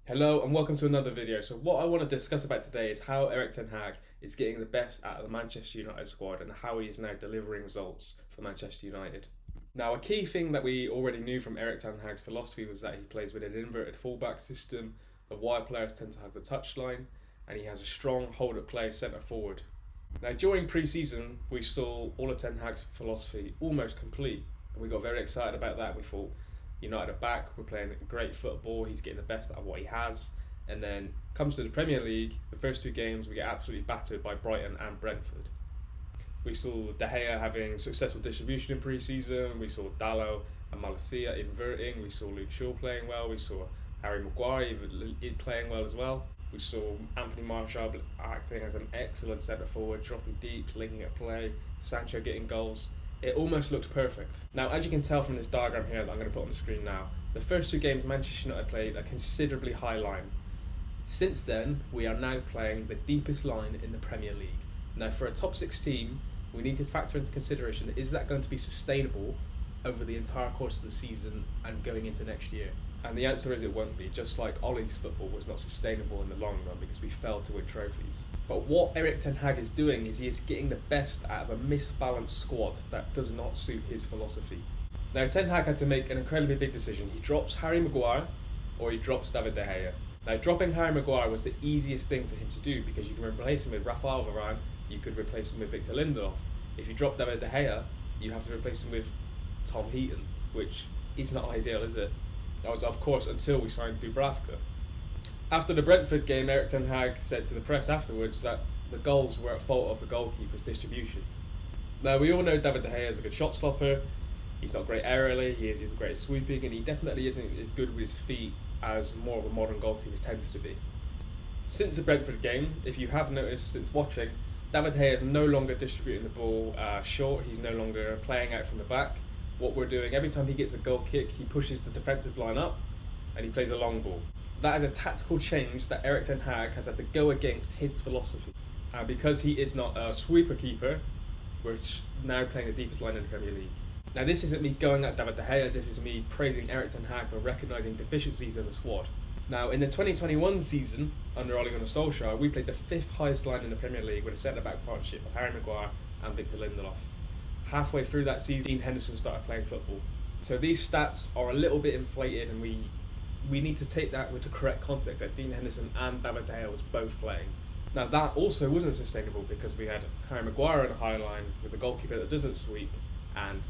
Hello and welcome to another video. So what I want to discuss about today is how Erik Ten Hag is getting the best out of the Manchester United squad and how he is now delivering results for Manchester United. Now, a key thing that we already knew from Erik Ten Hag's philosophy was that he plays with an inverted fullback system, the wide players tend to have the touchline, and he has a strong hold-up play centre forward. Now, during pre-season, we saw all of Ten Hag's philosophy almost complete, and we got very excited about that. We thought, United are back, we're playing great football, he's getting the best out of what he has. And then comes to the Premier League, the first two games we get absolutely battered by Brighton and Brentford. We saw De Gea having successful distribution in pre-season, we saw Dalot and Malacia inverting, we saw Luke Shaw playing well, we saw Harry Maguire playing well as well. We saw Anthony Martial acting as an excellent centre forward, dropping deep, linking at play, Sancho getting goals. It almost looked perfect. Now, as you can tell from this diagram here that I'm going to put on the screen now, the first two games Manchester United played a considerably high line. Since then, we are now playing the deepest line in the Premier League. Now, for a top 6 team, we need to factor into consideration, is that going to be sustainable over the entire course of the season and going into next year? And the answer is it won't be, just like Ollie's football was not sustainable in the long run because we failed to win trophies. But what Erik Ten Hag is doing is he is getting the best out of a misbalanced squad that does not suit his philosophy. Now, Ten Hag had to make an incredibly big decision. He drops Harry Maguire or he drops David De Gea. Now, dropping Harry Maguire was the easiest thing for him to do because you can replace him with Rafael Varane, you could replace him with Victor Lindelof. If you drop David De Gea, you have to replace him with Tom Heaton, which is not ideal, is it? That was, of course, until we signed Dubravka. After the Brentford game, Erik Ten Hag said to the press afterwards that the goals were at fault of the goalkeeper's distribution. Now, we all know David De Gea is a good shot stopper. He's not great aerially, he's great at sweeping, and he definitely isn't as good with his feet as more of a modern goalkeeper tends to be. Since the Brentford game, if you have noticed since watching, David De Gea is no longer distributing the ball short, he's no longer playing out from the back. What we're doing, every time he gets a goal kick, he pushes the defensive line up and he plays a long ball. That is a tactical change that Erik Ten Hag has had to go against his philosophy. Because he is not a sweeper keeper, we're now playing the deepest line in the Premier League. Now, this isn't me going at David De Gea, this is me praising Erik Ten Hag for recognising deficiencies in the squad. Now, in the 2021 season, under Ole Gunnar Solskjaer, we played the 5th highest line in the Premier League with a centre-back partnership of Harry Maguire and Victor Lindelof. Halfway through that season, Dean Henderson started playing football. So these stats are a little bit inflated, and we need to take that with the correct context that Dean Henderson and David De Gea was both playing. Now, that also wasn't sustainable because we had Harry Maguire in a high line with a goalkeeper that doesn't sweep and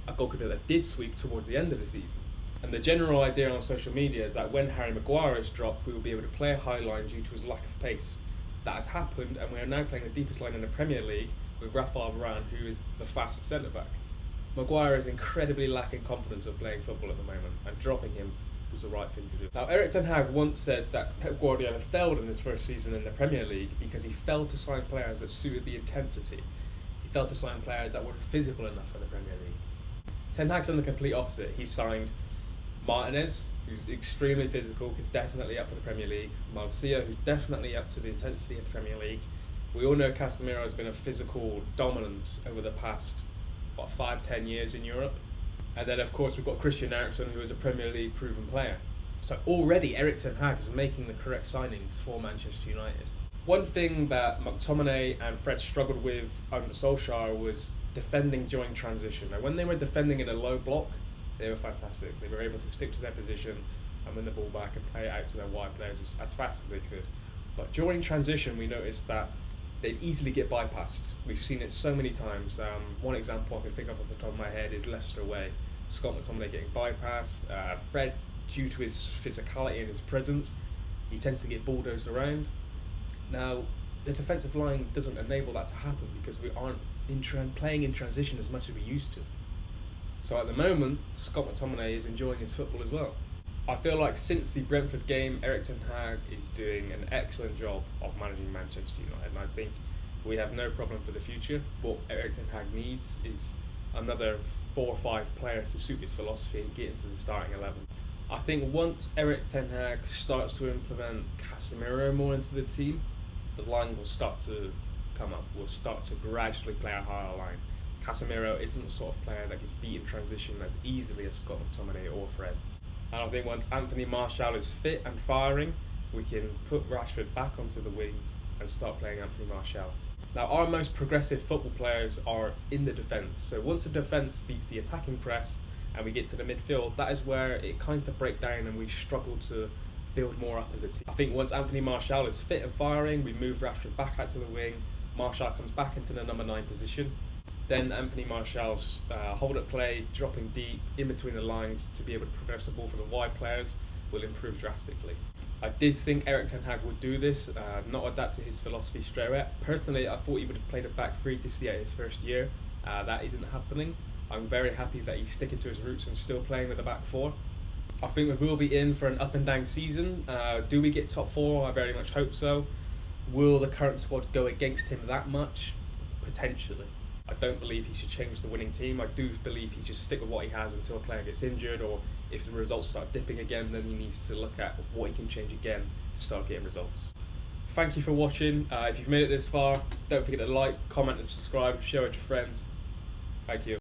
a goalkeeper that did sweep towards the end of the season. And the general idea on social media is that when Harry Maguire is dropped, we will be able to play a high line due to his lack of pace. That has happened, and we are now playing the deepest line in the Premier League with Rafael Varane, who is the fast centre-back. Maguire is incredibly lacking confidence of playing football at the moment, and dropping him was the right thing to do. Now, Erik Ten Hag once said that Pep Guardiola failed in his first season in the Premier League because he failed to sign players that suited the intensity. He failed to sign players that were physical enough for the Premier League. Ten Hag's done the complete opposite. He signed Martinez, who's extremely physical, definitely up for the Premier League. Malacia, who's definitely up to the intensity of the Premier League. We all know Casemiro has been a physical dominance over the past 5-10 years in Europe. And then, of course, we've got Christian Eriksen, who is a Premier League proven player. So already Erik Ten Hag is making the correct signings for Manchester United. One thing that McTominay and Fred struggled with under Solskjaer was defending during transition. Now, when they were defending in a low block, they were fantastic. They were able to stick to their position and win the ball back and play it out to their wide players as fast as they could. But during transition, we noticed that they'd easily get bypassed. We've seen it so many times. One example I can think of off the top of my head is Leicester away. Scott McTominay getting bypassed. Fred, due to his physicality and his presence, he tends to get bulldozed around. Now, the defensive line doesn't enable that to happen because we aren't playing in transition as much as we used to. So at the moment, Scott McTominay is enjoying his football as well. I feel like since the Brentford game, Erik Ten Hag is doing an excellent job of managing Manchester United, and I think we have no problem for the future. What Erik Ten Hag needs is another 4 or 5 players to suit his philosophy and get into the starting 11. I think once Erik Ten Hag starts to implement Casemiro more into the team, the line will start to come up. We'll start to gradually play a higher line. Casemiro isn't the sort of player that gets beat in transition as easily as Scott McTominay or Fred. And I think once Anthony Martial is fit and firing, we can put Rashford back onto the wing and start playing Anthony Martial. Now, our most progressive football players are in the defence. So once the defence beats the attacking press and we get to the midfield, that is where it kind of breaks down and we struggle to build more up as a team. I think once Anthony Martial is fit and firing, we move Rashford back out to the wing. Martial comes back into the number 9 position. Then Anthony Martial's hold-up play, dropping deep in between the lines to be able to progress the ball for the wide players will improve drastically. I did think Erik Ten Hag would do this, not adapt to his philosophy straight away. Personally, I thought he would have played a back three to see out his first year. That isn't happening. I'm very happy that he's sticking to his roots and still playing with a back four. I think we will be in for an up and down season. Do we get top 4? I very much hope so. Will the current squad go against him that much? Potentially. I don't believe he should change the winning team. I do believe he should stick with what he has until a player gets injured, or if the results start dipping again, then he needs to look at what he can change again to start getting results. Thank you for watching. If you've made it this far, don't forget to like, comment and subscribe, share with your friends. Thank you.